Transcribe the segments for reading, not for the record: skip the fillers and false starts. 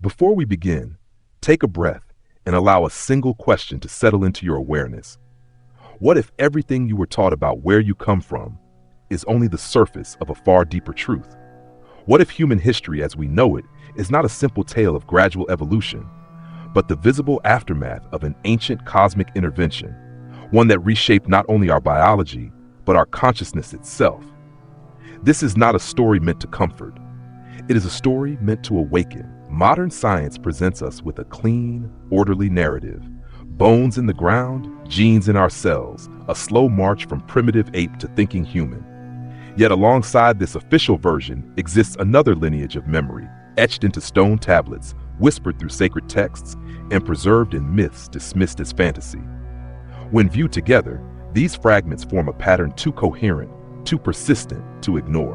Before we begin, take a breath and allow a single question to settle into your awareness. What if everything you were taught about where you come from is only the surface of a far deeper truth? What if human history as we know it is not a simple tale of gradual evolution, but the visible aftermath of an ancient cosmic intervention, one that reshaped not only our biology, but our consciousness itself? This is not a story meant to comfort. It is a story meant to awaken. Modern science presents us with a clean, orderly narrative. Bones in the ground, genes in our cells, a slow march from primitive ape to thinking human. Yet alongside this official version exists another lineage of memory, etched into stone tablets, whispered through sacred texts, and preserved in myths dismissed as fantasy. When viewed together, these fragments form a pattern too coherent, too persistent to ignore.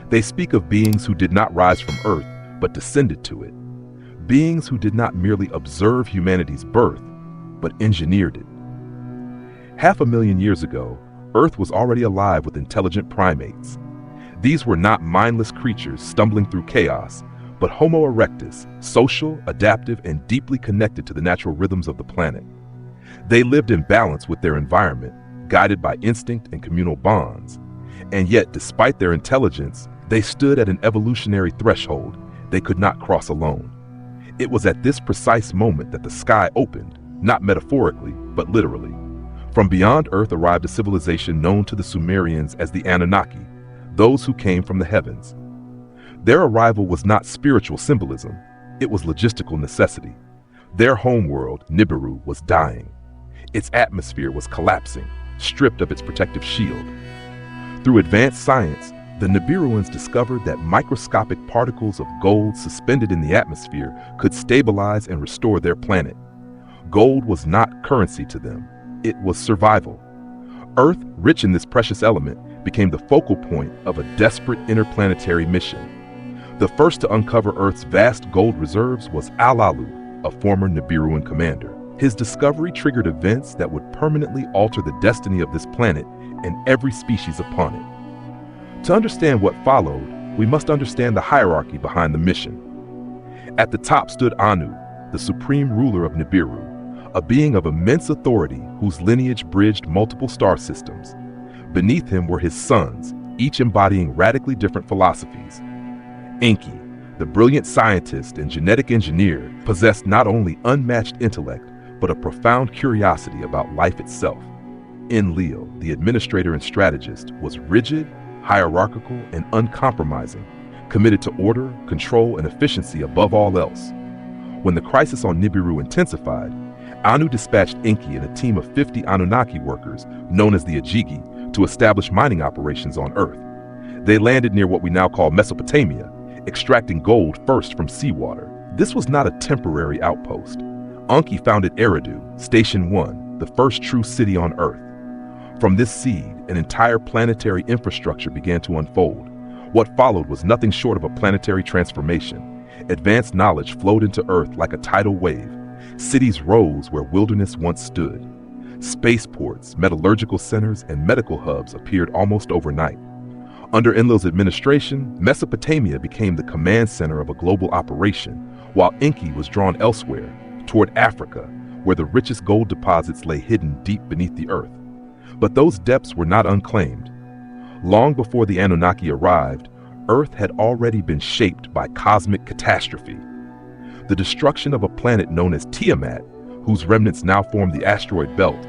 They speak of beings who did not rise from Earth, but descended to it. Beings who did not merely observe humanity's birth, but engineered it. 500,000 years ago, Earth was already alive with intelligent primates. These were not mindless creatures stumbling through chaos, but Homo erectus, social, adaptive, and deeply connected to the natural rhythms of the planet. They lived in balance with their environment, guided by instinct and communal bonds. And yet, despite their intelligence, they stood at an evolutionary threshold they could not cross alone. It was at this precise moment that the sky opened, not metaphorically, but literally. From beyond Earth arrived a civilization known to the Sumerians as the Anunnaki, those who came from the heavens. Their arrival was not spiritual symbolism, it was logistical necessity. Their homeworld, Nibiru, was dying. Its atmosphere was collapsing, stripped of its protective shield. Through advanced science, the Nibiruans discovered that microscopic particles of gold suspended in the atmosphere could stabilize and restore their planet. Gold was not currency to them, it was survival. Earth, rich in this precious element, became the focal point of a desperate interplanetary mission. The first to uncover Earth's vast gold reserves was Alalu, a former Nibiruan commander. His discovery triggered events that would permanently alter the destiny of this planet and every species upon it. To understand what followed, we must understand the hierarchy behind the mission. At the top stood Anu, the supreme ruler of Nibiru, a being of immense authority whose lineage bridged multiple star systems. Beneath him were his sons, each embodying radically different philosophies. Enki, the brilliant scientist and genetic engineer, possessed not only unmatched intellect, but a profound curiosity about life itself. Enlil, the administrator and strategist, was rigid, hierarchical, and uncompromising, committed to order, control, and efficiency above all else. When the crisis on Nibiru intensified, Anu dispatched Enki and a team of 50 Anunnaki workers, known as the Ajigi, to establish mining operations on Earth. They landed near what we now call Mesopotamia, extracting gold first from seawater. This was not a temporary outpost. Enki founded Eridu, Station 1, the first true city on Earth. From this seed, an entire planetary infrastructure began to unfold. What followed was nothing short of a planetary transformation. Advanced knowledge flowed into Earth like a tidal wave. Cities rose where wilderness once stood. Spaceports, metallurgical centers, and medical hubs appeared almost overnight. Under Enlil's administration, Mesopotamia became the command center of a global operation, while Enki was drawn elsewhere, toward Africa, where the richest gold deposits lay hidden deep beneath the earth. But those depths were not unclaimed. Long before the Anunnaki arrived, Earth had already been shaped by cosmic catastrophe. The destruction of a planet known as Tiamat, whose remnants now form the asteroid belt,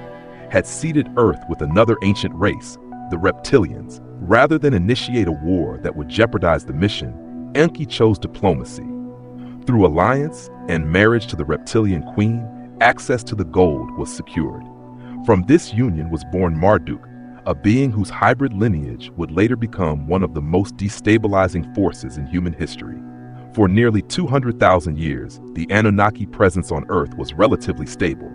had seeded Earth with another ancient race, the reptilians. Rather than initiate a war that would jeopardize the mission, Enki chose diplomacy. Through alliance and marriage to the reptilian queen, access to the gold was secured. From this union was born Marduk, a being whose hybrid lineage would later become one of the most destabilizing forces in human history. For nearly 200,000 years, the Anunnaki presence on Earth was relatively stable.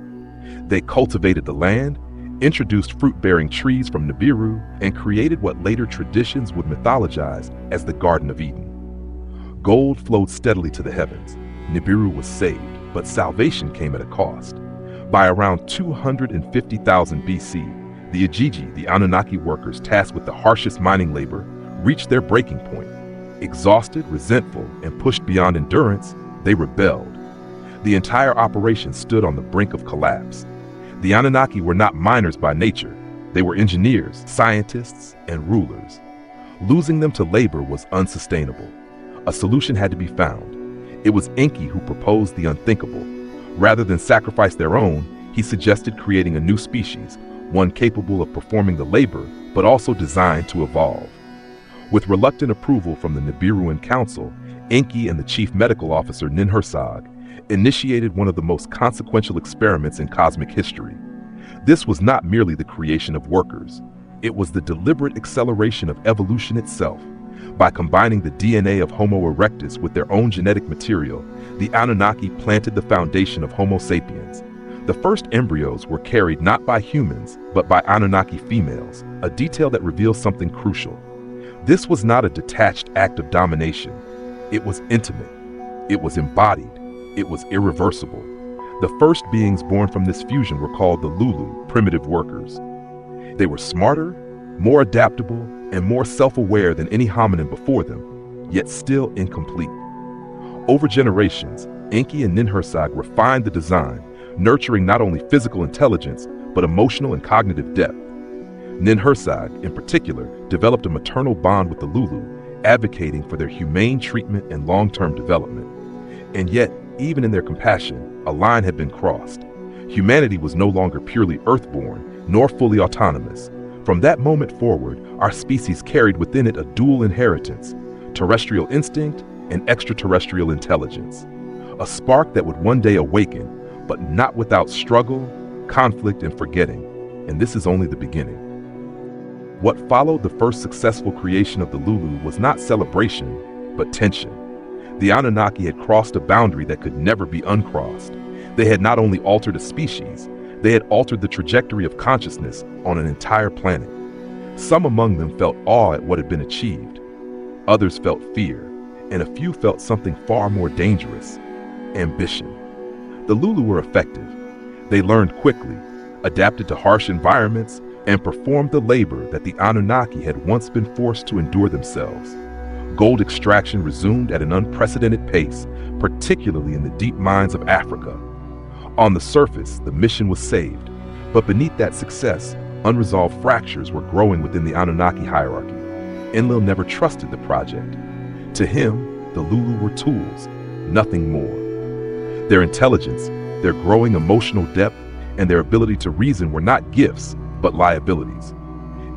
They cultivated the land, introduced fruit-bearing trees from Nibiru, and created what later traditions would mythologize as the Garden of Eden. Gold flowed steadily to the heavens. Nibiru was saved, but salvation came at a cost. By around 250,000 BC, the Ajiji, the Anunnaki workers tasked with the harshest mining labor, reached their breaking point. Exhausted, resentful, and pushed beyond endurance, They rebelled. The entire operation stood on the brink of collapse. The Anunnaki were not miners by nature. They were engineers, scientists, and rulers. Losing them to labor was unsustainable. A solution had to be found. It was Enki who proposed the unthinkable. Rather than sacrifice their own, he suggested creating a new species, one capable of performing the labor, but also designed to evolve. With reluctant approval from the Nibiruan Council, Enki and the chief medical officer Ninhursag initiated one of the most consequential experiments in cosmic history. This was not merely the creation of workers. It was the deliberate acceleration of evolution itself. By combining the DNA of Homo erectus with their own genetic material, the Anunnaki planted the foundation of Homo sapiens. The first embryos were carried not by humans, but by Anunnaki females, a detail that reveals something crucial. This was not a detached act of domination. It was intimate. It was embodied. It was irreversible. The first beings born from this fusion were called the Lulu, primitive workers. They were smarter, more adaptable, and more self-aware than any hominin before them, yet still incomplete. Over generations, Enki and Ninhursag refined the design, nurturing not only physical intelligence, but emotional and cognitive depth. Ninhursag, in particular, developed a maternal bond with the Lulu, advocating for their humane treatment and long-term development. And yet, even in their compassion, a line had been crossed. Humanity was no longer purely earthborn, nor fully autonomous. From that moment forward, our species carried within it a dual inheritance, terrestrial instinct and extraterrestrial intelligence. A spark that would one day awaken, but not without struggle, conflict, and forgetting. And this is only the beginning. What followed the first successful creation of the Lulu was not celebration, but tension. The Anunnaki had crossed a boundary that could never be uncrossed. They had not only altered a species, they had altered the trajectory of consciousness on an entire planet. Some among them felt awe at what had been achieved. Others felt fear, and a few felt something far more dangerous: ambition. The Lulu were effective. They learned quickly, adapted to harsh environments, and performed the labor that the Anunnaki had once been forced to endure themselves. Gold extraction resumed at an unprecedented pace, particularly in the deep mines of Africa. On the surface, the mission was saved, but beneath that success, unresolved fractures were growing within the Anunnaki hierarchy. Enlil never trusted the project. To him, the Lulu were tools, nothing more. Their intelligence, their growing emotional depth, and their ability to reason were not gifts, but liabilities.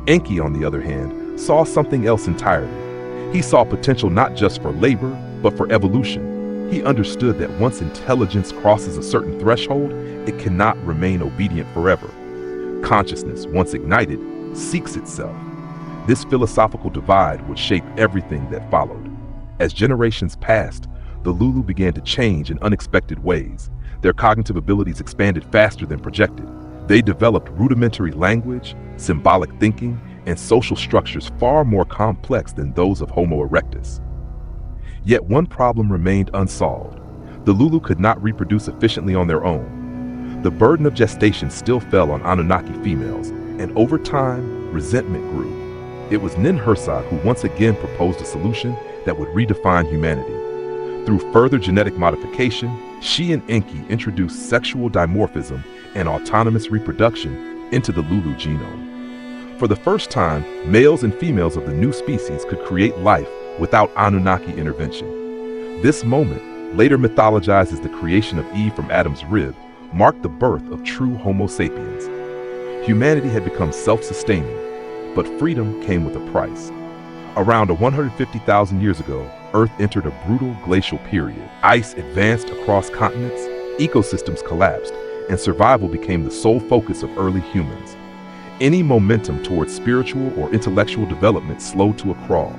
Enki, on the other hand, saw something else entirely. He saw potential not just for labor, but for evolution. He understood that once intelligence crosses a certain threshold, it cannot remain obedient forever. Consciousness, once ignited, seeks itself. This philosophical divide would shape everything that followed. As generations passed, the Lulu began to change in unexpected ways. Their cognitive abilities expanded faster than projected. They developed rudimentary language, symbolic thinking, and social structures far more complex than those of Homo erectus. Yet one problem remained unsolved. The Lulu could not reproduce efficiently on their own. The burden of gestation still fell on Anunnaki females, and over time, resentment grew. It was Ninhursag who once again proposed a solution that would redefine humanity. Through further genetic modification, she and Enki introduced sexual dimorphism and autonomous reproduction into the Lulu genome. For the first time, males and females of the new species could create life without Anunnaki intervention. This moment, later mythologized as the creation of Eve from Adam's rib, marked the birth of true Homo sapiens. Humanity had become self-sustaining, but freedom came with a price. Around 150,000 years ago, Earth entered a brutal glacial period. Ice advanced across continents, ecosystems collapsed, and survival became the sole focus of early humans. Any momentum towards spiritual or intellectual development slowed to a crawl.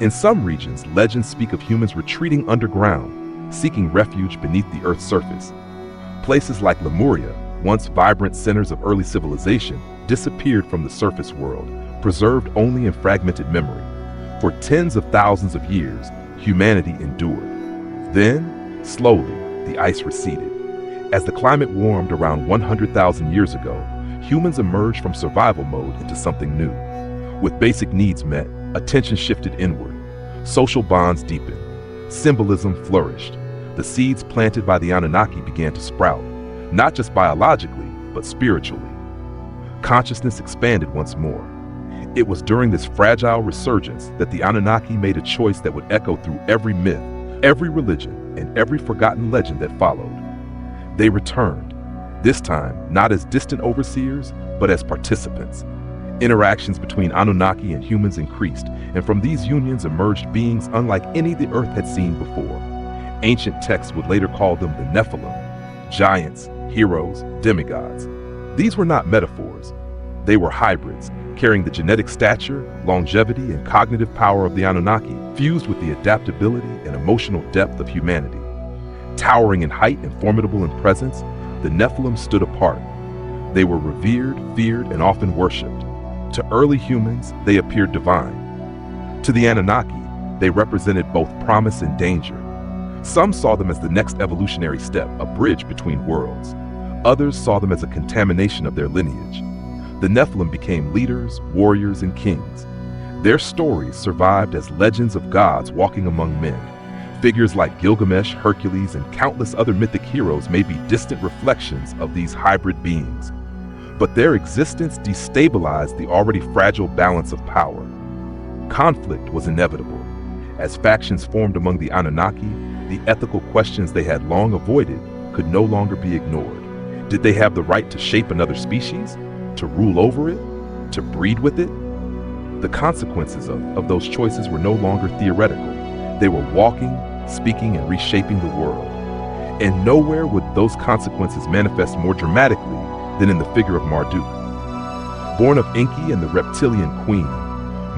In some regions, legends speak of humans retreating underground, seeking refuge beneath the Earth's surface. Places like Lemuria, once vibrant centers of early civilization, disappeared from the surface world, preserved only in fragmented memory. For tens of thousands of years, humanity endured. Then, slowly, the ice receded. As the climate warmed around 100,000 years ago, humans emerged from survival mode into something new. With basic needs met, attention shifted inward. Social bonds deepened. Symbolism flourished. The seeds planted by the Anunnaki began to sprout, not just biologically, but spiritually. Consciousness expanded once more. It was during this fragile resurgence that the Anunnaki made a choice that would echo through every myth, every religion, and every forgotten legend that followed. They returned, this time not as distant overseers, but as participants. Interactions between Anunnaki and humans increased, and from these unions emerged beings unlike any the Earth had seen before. Ancient texts would later call them the Nephilim, giants, heroes, demigods. These were not metaphors. They were hybrids, carrying the genetic stature, longevity, and cognitive power of the Anunnaki, fused with the adaptability and emotional depth of humanity. Towering in height and formidable in presence, the Nephilim stood apart. They were revered, feared, and often worshipped. To early humans, they appeared divine. To the Anunnaki, they represented both promise and danger. Some saw them as the next evolutionary step, a bridge between worlds. Others saw them as a contamination of their lineage. The Nephilim became leaders, warriors, and kings. Their stories survived as legends of gods walking among men. Figures like Gilgamesh, Hercules, and countless other mythic heroes may be distant reflections of these hybrid beings. But their existence destabilized the already fragile balance of power. Conflict was inevitable. As factions formed among the Anunnaki, the ethical questions they had long avoided could no longer be ignored. Did they have the right to shape another species? To rule over it? To breed with it? The consequences of those choices were no longer theoretical. They were walking, speaking, and reshaping the world. And nowhere would those consequences manifest more dramatically than in the figure of Marduk. Born of Enki and the reptilian queen,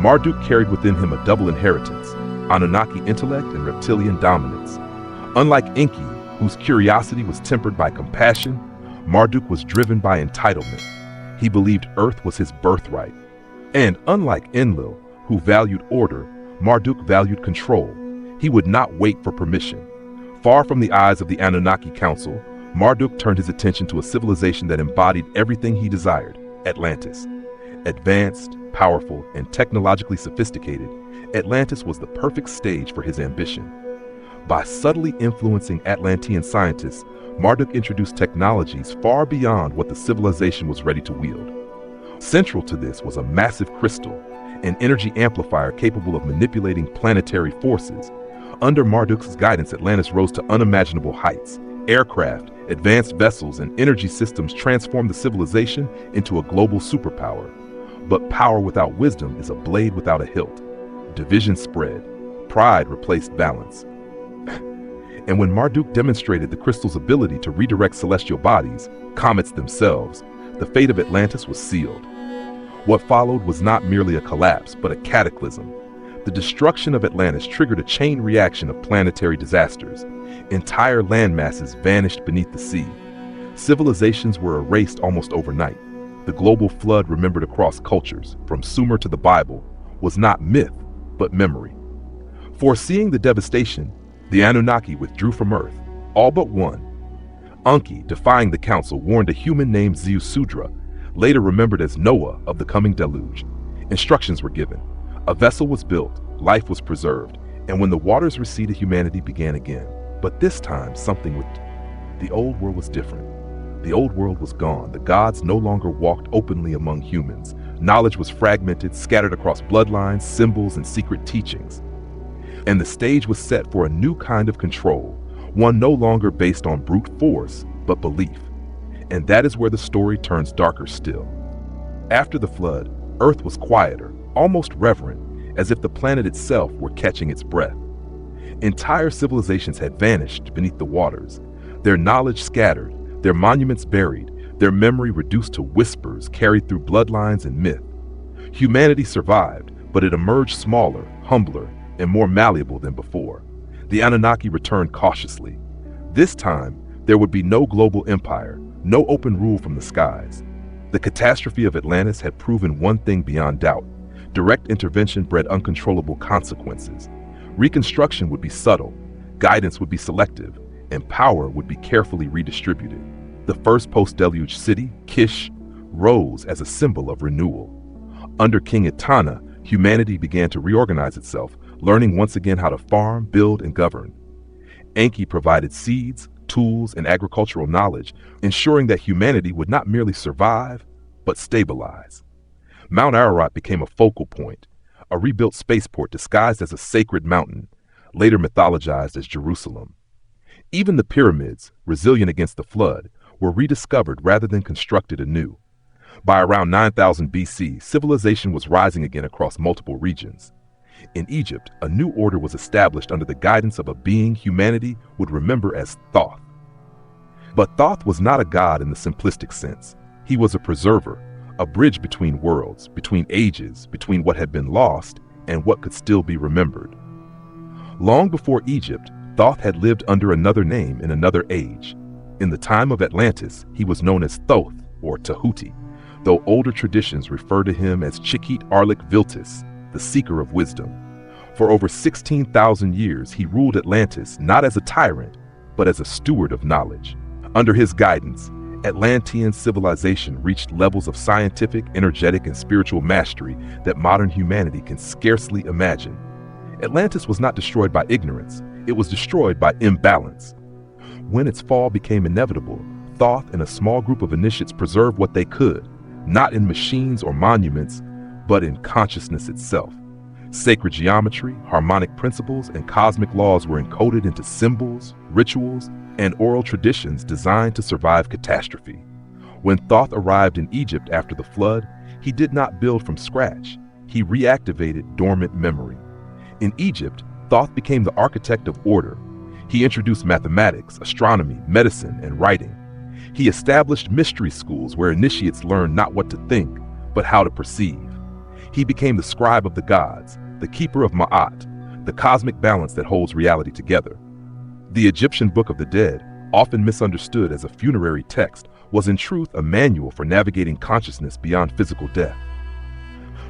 Marduk carried within him a double inheritance, Anunnaki intellect and reptilian dominance. Unlike Enki, whose curiosity was tempered by compassion, Marduk was driven by entitlement. He believed Earth was his birthright. And unlike Enlil, who valued order, Marduk valued control. He would not wait for permission. Far from the eyes of the Anunnaki Council, Marduk turned his attention to a civilization that embodied everything he desired, Atlantis. Advanced, powerful, and technologically sophisticated, Atlantis was the perfect stage for his ambition. By subtly influencing Atlantean scientists, Marduk introduced technologies far beyond what the civilization was ready to wield. Central to this was a massive crystal, an energy amplifier capable of manipulating planetary forces. Under Marduk's guidance, Atlantis rose to unimaginable heights. Aircraft, advanced vessels, and energy systems transformed the civilization into a global superpower. But power without wisdom is a blade without a hilt. Division spread. Pride replaced balance. And when Marduk demonstrated the crystal's ability to redirect celestial bodies, comets themselves, the fate of Atlantis was sealed. What followed was not merely a collapse, but a cataclysm. The destruction of Atlantis triggered a chain reaction of planetary disasters. Entire landmasses vanished beneath the sea. Civilizations were erased almost overnight. The global flood, remembered across cultures, from Sumer to the Bible, was not myth, but memory. Foreseeing the devastation, the Anunnaki withdrew from Earth, all but one. Enki, defying the council, warned a human named Ziusudra, later remembered as Noah, of the coming deluge. Instructions were given. A vessel was built, life was preserved, and when the waters receded, humanity began again. But this time, the old world was different. The old world was gone. The gods no longer walked openly among humans. Knowledge was fragmented, scattered across bloodlines, symbols, and secret teachings. And the stage was set for a new kind of control, one no longer based on brute force, but belief. And that is where the story turns darker still. After the flood, Earth was quieter, almost reverent, as if the planet itself were catching its breath. Entire civilizations had vanished beneath the waters, their knowledge scattered, their monuments buried, their memory reduced to whispers carried through bloodlines and myth. Humanity survived, but it emerged smaller, humbler, and more malleable than before. The Anunnaki returned cautiously. This time, there would be no global empire, no open rule from the skies. The catastrophe of Atlantis had proven one thing beyond doubt. Direct intervention bred uncontrollable consequences. Reconstruction would be subtle, guidance would be selective, and power would be carefully redistributed. The first post-deluge city, Kish, rose as a symbol of renewal. Under King Etana, humanity began to reorganize itself, learning once again how to farm, build, and govern. Enki provided seeds, tools, and agricultural knowledge, ensuring that humanity would not merely survive, but stabilize. Mount Ararat became a focal point, a rebuilt spaceport disguised as a sacred mountain, later mythologized as Jerusalem. Even the pyramids, resilient against the flood, were rediscovered rather than constructed anew. By around 9000 BC, civilization was rising again across multiple regions. In Egypt, a new order was established under the guidance of a being humanity would remember as Thoth. But Thoth was not a god in the simplistic sense. He was a preserver, a bridge between worlds, between ages, between what had been lost and what could still be remembered. Long before Egypt, Thoth had lived under another name in another age. In the time of Atlantis, he was known as Thoth or Tahuti, though older traditions refer to him as Chikit Arlik Viltis, the seeker of wisdom. For over 16,000 years, he ruled Atlantis not as a tyrant, but as a steward of knowledge. Under his guidance, Atlantean civilization reached levels of scientific, energetic, and spiritual mastery that modern humanity can scarcely imagine. Atlantis was not destroyed by ignorance, it was destroyed by imbalance. When its fall became inevitable, Thoth and a small group of initiates preserved what they could, not in machines or monuments, but in consciousness itself. Sacred geometry, harmonic principles, and cosmic laws were encoded into symbols, rituals, and oral traditions designed to survive catastrophe. When Thoth arrived in Egypt after the flood, he did not build from scratch. He reactivated dormant memory. In Egypt, Thoth became the architect of order. He introduced mathematics, astronomy, medicine, and writing. He established mystery schools where initiates learned not what to think, but how to perceive. He became the scribe of the gods, the keeper of Ma'at, the cosmic balance that holds reality together. The Egyptian Book of the Dead, often misunderstood as a funerary text, was in truth a manual for navigating consciousness beyond physical death.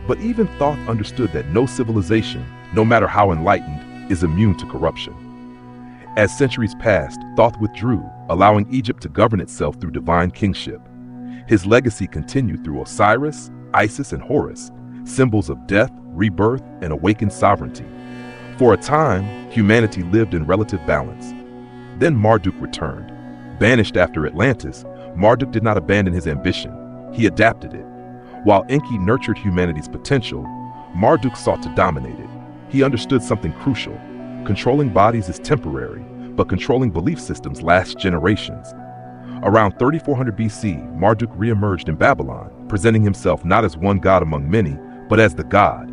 But even Thoth understood that no civilization, no matter how enlightened, is immune to corruption. As centuries passed, Thoth withdrew, allowing Egypt to govern itself through divine kingship. His legacy continued through Osiris, Isis, and Horus, symbols of death, rebirth, and awakened sovereignty. For a time, humanity lived in relative balance. Then Marduk returned. Banished after Atlantis, Marduk did not abandon his ambition. He adapted it. While Enki nurtured humanity's potential, Marduk sought to dominate it. He understood something crucial. Controlling bodies is temporary, but controlling belief systems lasts generations. Around 3400 BC, Marduk re-emerged in Babylon, presenting himself not as one god among many, but as the god.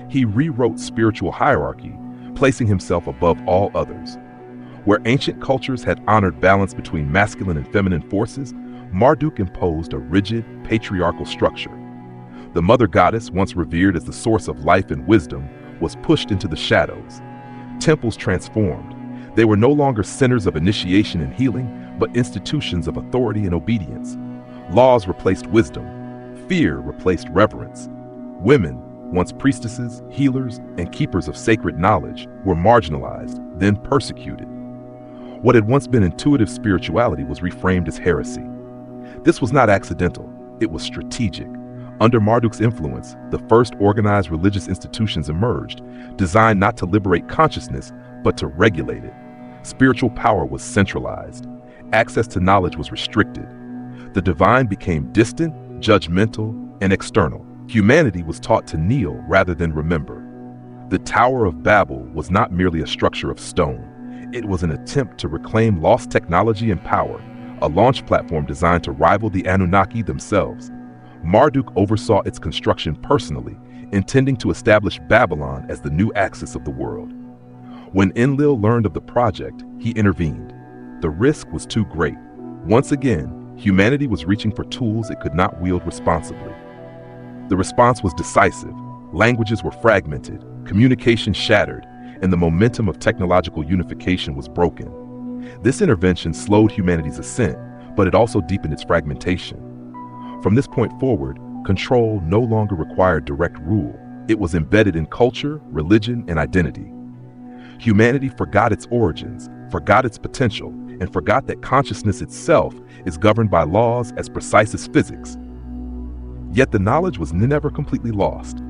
He rewrote spiritual hierarchy, placing himself above all others. Where ancient cultures had honored balance between masculine and feminine forces, Marduk imposed a rigid, patriarchal structure. The mother goddess, once revered as the source of life and wisdom, was pushed into the shadows. Temples transformed. They were no longer centers of initiation and healing, but institutions of authority and obedience. Laws replaced wisdom. Fear replaced reverence. Women, once priestesses, healers, and keepers of sacred knowledge, were marginalized, then persecuted. What had once been intuitive spirituality was reframed as heresy. This was not accidental, it was strategic. Under Marduk's influence, the first organized religious institutions emerged, designed not to liberate consciousness, but to regulate it. Spiritual power was centralized. Access to knowledge was restricted. The divine became distant, judgmental, and external. Humanity was taught to kneel rather than remember. The Tower of Babel was not merely a structure of stone. It was an attempt to reclaim lost technology and power, a launch platform designed to rival the Anunnaki themselves. Marduk oversaw its construction personally, intending to establish Babylon as the new axis of the world. When Enlil learned of the project, he intervened. The risk was too great. Once again, humanity was reaching for tools it could not wield responsibly. The response was decisive. Languages were fragmented, communication shattered, and the momentum of technological unification was broken. This intervention slowed humanity's ascent, but it also deepened its fragmentation. From this point forward, control no longer required direct rule. It was embedded in culture, religion, and identity. Humanity forgot its origins, forgot its potential, and forgot that consciousness itself is governed by laws as precise as physics. Yet the knowledge was never completely lost.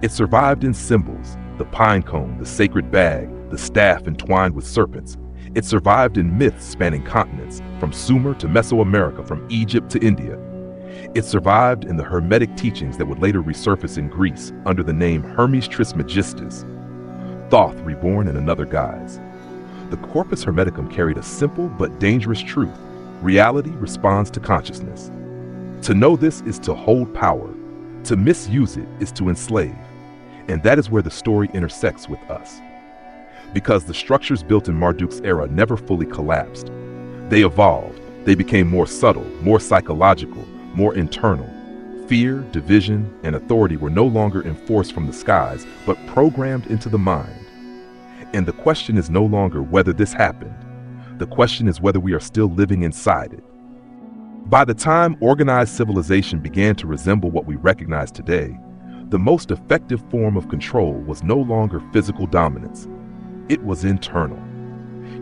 It survived in symbols, the pine cone, the sacred bag, the staff entwined with serpents. It survived in myths spanning continents, from Sumer to Mesoamerica, from Egypt to India. It survived in the Hermetic teachings that would later resurface in Greece under the name Hermes Trismegistus, Thoth reborn in another guise. The Corpus Hermeticum carried a simple but dangerous truth: reality responds to consciousness. To know this is to hold power. To misuse it is to enslave. And that is where the story intersects with us. Because the structures built in Marduk's era never fully collapsed. They evolved. They became more subtle, more psychological, more internal. Fear, division, and authority were no longer enforced from the skies, but programmed into the mind. And the question is no longer whether this happened. The question is whether we are still living inside it. By the time organized civilization began to resemble what we recognize today, the most effective form of control was no longer physical dominance. It was internal.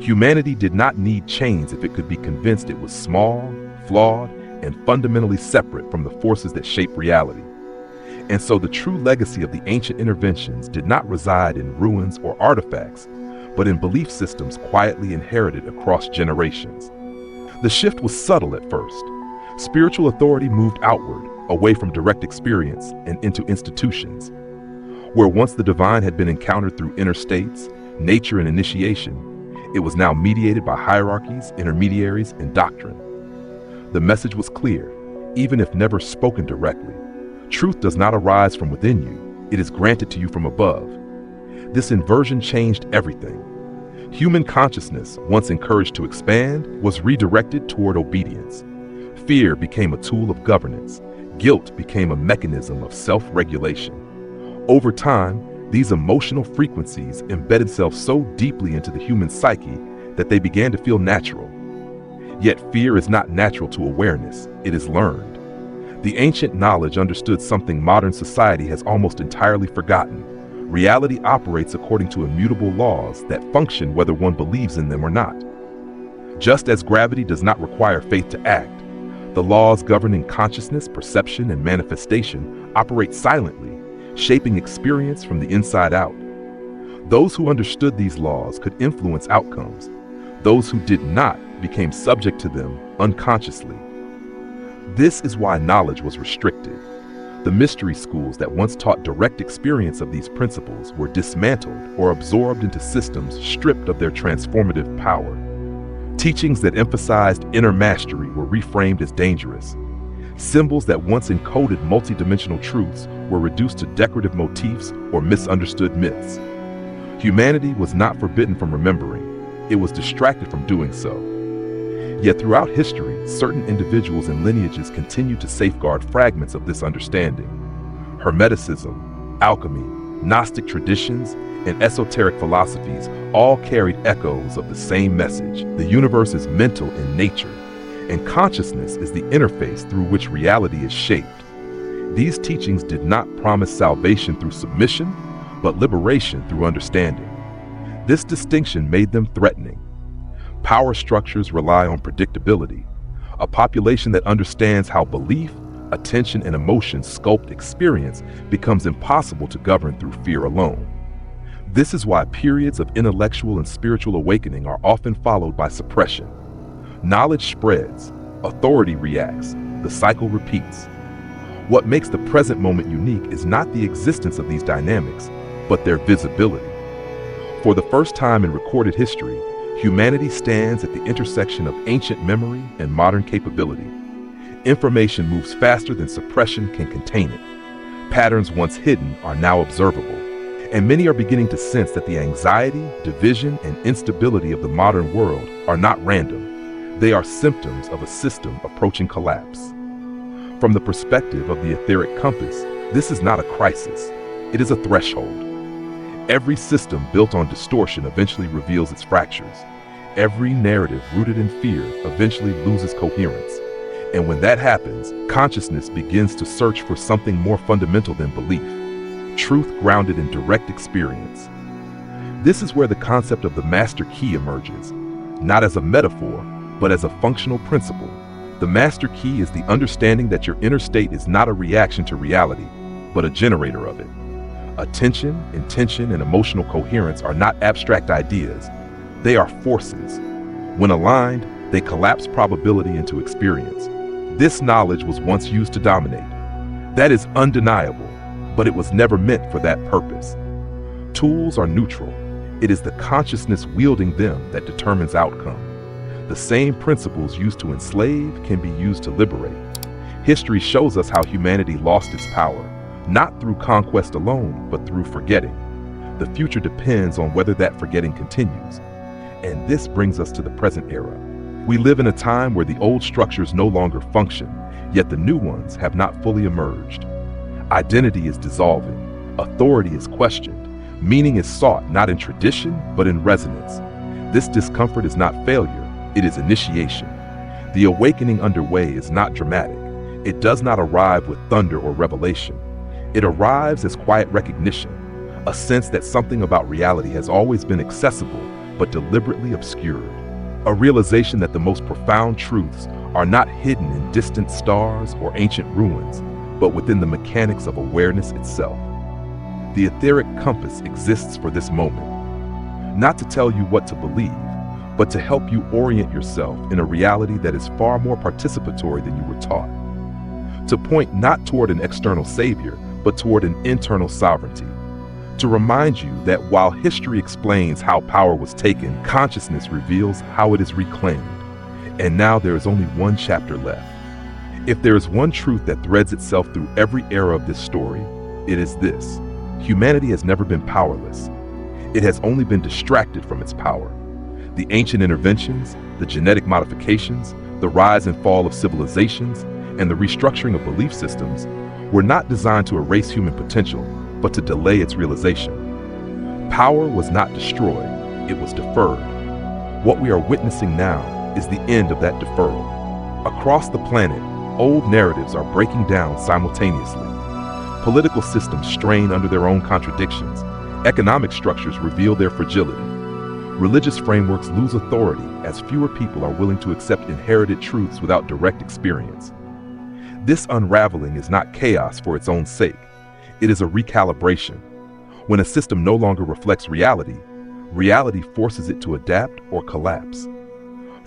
Humanity did not need chains if it could be convinced it was small, flawed, and fundamentally separate from the forces that shape reality. And so the true legacy of the ancient interventions did not reside in ruins or artifacts, but in belief systems quietly inherited across generations. The shift was subtle at first. Spiritual authority moved outward, away from direct experience and into institutions. Where once the divine had been encountered through inner states, nature, and initiation, it was now mediated by hierarchies, intermediaries, and doctrine. The message was clear, even if never spoken directly. Truth does not arise from within you, it is granted to you from above. This inversion changed everything. Human consciousness, once encouraged to expand, was redirected toward obedience. Fear became a tool of governance. Guilt became a mechanism of self-regulation. Over time, these emotional frequencies embedded themselves so deeply into the human psyche that they began to feel natural. Yet fear is not natural to awareness, it is learned. The ancient knowledge understood something modern society has almost entirely forgotten. Reality operates according to immutable laws that function whether one believes in them or not. Just as gravity does not require faith to act, the laws governing consciousness, perception, and manifestation operate silently, shaping experience from the inside out. Those who understood these laws could influence outcomes. Those who did not became subject to them unconsciously. This is why knowledge was restricted. The mystery schools that once taught direct experience of these principles were dismantled or absorbed into systems stripped of their transformative power. Teachings that emphasized inner mastery were reframed as dangerous. Symbols that once encoded multidimensional truths were reduced to decorative motifs or misunderstood myths. Humanity was not forbidden from remembering, it was distracted from doing so. Yet throughout history, certain individuals and lineages continue to safeguard fragments of this understanding. Hermeticism, alchemy, Gnostic traditions, and esoteric philosophies all carried echoes of the same message. The universe is mental in nature, and consciousness is the interface through which reality is shaped. These teachings did not promise salvation through submission, but liberation through understanding. This distinction made them threatening. Power structures rely on predictability. A population that understands how belief, attention, and emotion sculpt experience becomes impossible to govern through fear alone. This is why periods of intellectual and spiritual awakening are often followed by suppression. Knowledge spreads, authority reacts, the cycle repeats. What makes the present moment unique is not the existence of these dynamics, but their visibility. For the first time in recorded history, humanity stands at the intersection of ancient memory and modern capability. Information moves faster than suppression can contain it. Patterns once hidden are now observable, and many are beginning to sense that the anxiety, division, and instability of the modern world are not random. They are symptoms of a system approaching collapse. From the perspective of the etheric compass, this is not a crisis, it is a threshold. Every system built on distortion eventually reveals its fractures. Every narrative rooted in fear eventually loses coherence. And when that happens, consciousness begins to search for something more fundamental than belief, truth grounded in direct experience. This is where the concept of the master key emerges, not as a metaphor, but as a functional principle. The master key is the understanding that your inner state is not a reaction to reality, but a generator of it. Attention, intention, and emotional coherence are not abstract ideas. They are forces. When aligned, they collapse probability into experience. This knowledge was once used to dominate. That is undeniable, but it was never meant for that purpose. Tools are neutral. It is the consciousness wielding them that determines outcome. The same principles used to enslave can be used to liberate. History shows us how humanity lost its power, not through conquest alone, but through forgetting. The future depends on whether that forgetting continues. And this brings us to the present era. We live in a time where the old structures no longer function, yet the new ones have not fully emerged. Identity is dissolving. Authority is questioned. Meaning is sought not in tradition, but in resonance. This discomfort is not failure, it is initiation. The awakening underway is not dramatic. It does not arrive with thunder or revelation. It arrives as quiet recognition, a sense that something about reality has always been accessible, but deliberately obscured. A realization that the most profound truths are not hidden in distant stars or ancient ruins, but within the mechanics of awareness itself. The etheric compass exists for this moment, not to tell you what to believe, but to help you orient yourself in a reality that is far more participatory than you were taught. To point not toward an external savior, but toward an internal sovereignty. To remind you that while history explains how power was taken, consciousness reveals how it is reclaimed. And now there is only one chapter left. If there is one truth that threads itself through every era of this story, it is this. Humanity has never been powerless. It has only been distracted from its power. The ancient interventions, the genetic modifications, the rise and fall of civilizations, and the restructuring of belief systems were not designed to erase human potential, but to delay its realization. Power was not destroyed, it was deferred. What we are witnessing now is the end of that deferral. Across the planet, old narratives are breaking down simultaneously. Political systems strain under their own contradictions. Economic structures reveal their fragility. Religious frameworks lose authority as fewer people are willing to accept inherited truths without direct experience. This unraveling is not chaos for its own sake. It is a recalibration. When a system no longer reflects reality, reality forces it to adapt or collapse.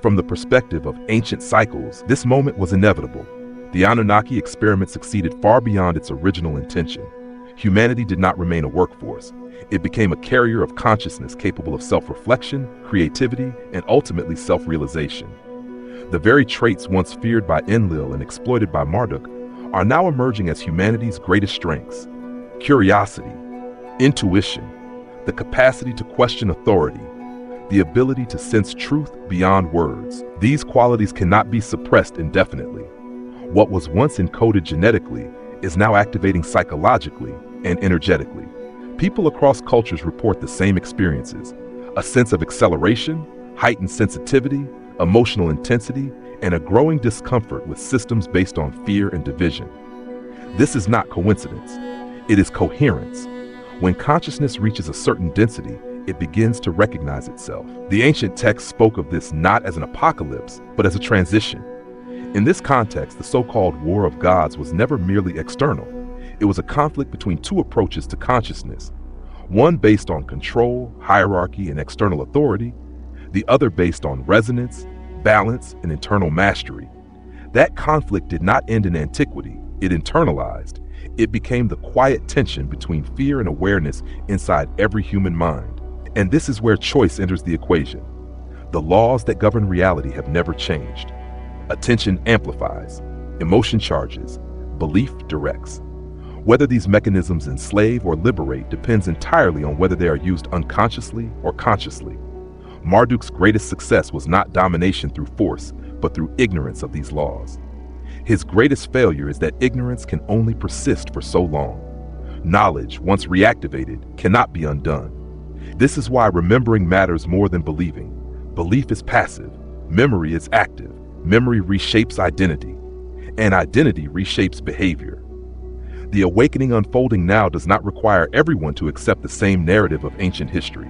From the perspective of ancient cycles, this moment was inevitable. The Anunnaki experiment succeeded far beyond its original intention. Humanity did not remain a workforce. It became a carrier of consciousness capable of self-reflection, creativity, and ultimately self-realization. The very traits once feared by Enlil and exploited by Marduk are now emerging as humanity's greatest strengths. Curiosity, intuition, the capacity to question authority, the ability to sense truth beyond words. These qualities cannot be suppressed indefinitely. What was once encoded genetically is now activating psychologically and energetically. People across cultures report the same experiences: a sense of acceleration, heightened sensitivity, emotional intensity, and a growing discomfort with systems based on fear and division. This is not coincidence. It is coherence. When consciousness reaches a certain density, it begins to recognize itself. The ancient texts spoke of this not as an apocalypse, but as a transition. In this context, the so-called War of Gods was never merely external. It was a conflict between two approaches to consciousness, one based on control, hierarchy, and external authority, the other based on resonance, balance, and internal mastery. That conflict did not end in antiquity, it internalized. It became the quiet tension between fear and awareness inside every human mind. And this is where choice enters the equation. The laws that govern reality have never changed. Attention amplifies, emotion charges, belief directs. Whether these mechanisms enslave or liberate depends entirely on whether they are used unconsciously or consciously. Marduk's greatest success was not domination through force, but through ignorance of these laws. His greatest failure is that ignorance can only persist for so long. Knowledge, once reactivated, cannot be undone. This is why remembering matters more than believing. Belief is passive, memory is active. Memory reshapes identity, and identity reshapes behavior. The awakening unfolding now does not require everyone to accept the same narrative of ancient history.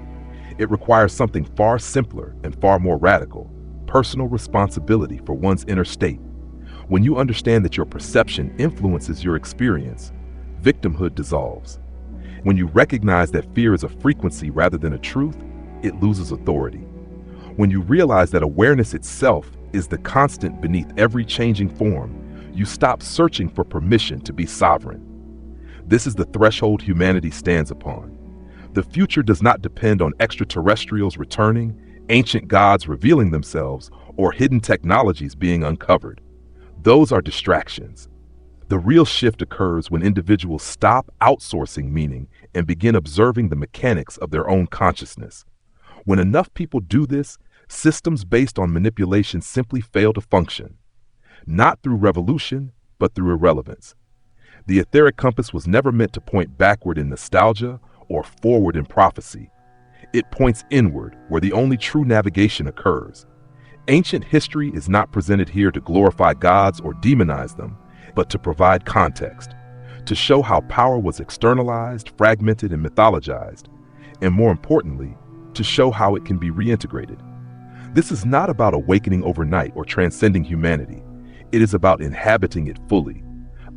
It requires something far simpler and far more radical: personal responsibility for one's inner state. When you understand that your perception influences your experience, victimhood dissolves. When you recognize that fear is a frequency rather than a truth, it loses authority. When you realize that awareness itself is the constant beneath every changing form, you stop searching for permission to be sovereign. This is the threshold humanity stands upon. The future does not depend on extraterrestrials returning, ancient gods revealing themselves, or hidden technologies being uncovered. Those are distractions. The real shift occurs when individuals stop outsourcing meaning and begin observing the mechanics of their own consciousness. When enough people do this, systems based on manipulation simply fail to function. Not through revolution, but through irrelevance. The etheric compass was never meant to point backward in nostalgia or forward in prophecy. It points inward, where the only true navigation occurs. Ancient history is not presented here to glorify gods or demonize them, but to provide context, to show how power was externalized, fragmented, and mythologized, and more importantly, to show how it can be reintegrated. This is not about awakening overnight or transcending humanity. It is about inhabiting it fully,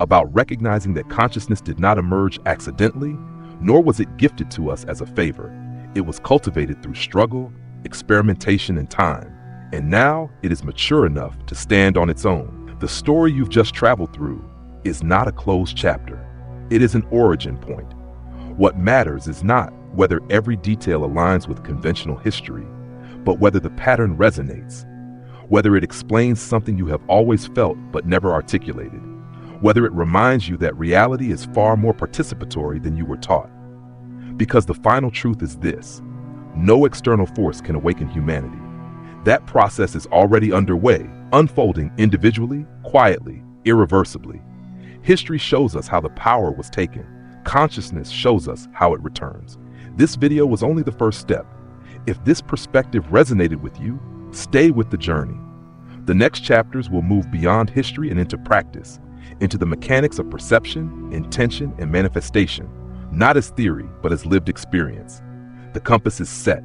about recognizing that consciousness did not emerge accidentally, nor was it gifted to us as a favor. It was cultivated through struggle, experimentation, and time, and now it is mature enough to stand on its own. The story you've just traveled through is not a closed chapter. It is an origin point. What matters is not whether every detail aligns with conventional history, but whether the pattern resonates, whether it explains something you have always felt but never articulated, whether it reminds you that reality is far more participatory than you were taught. Because the final truth is this: no external force can awaken humanity. That process is already underway, unfolding individually, quietly, irreversibly. History shows us how the power was taken. Consciousness shows us how it returns. This video was only the first step. If this perspective resonated with you, stay with the journey. The next chapters will move beyond history and into practice, into the mechanics of perception, intention, and manifestation, not as theory, but as lived experience. The compass is set,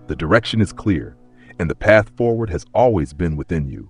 the direction is clear, and the path forward has always been within you.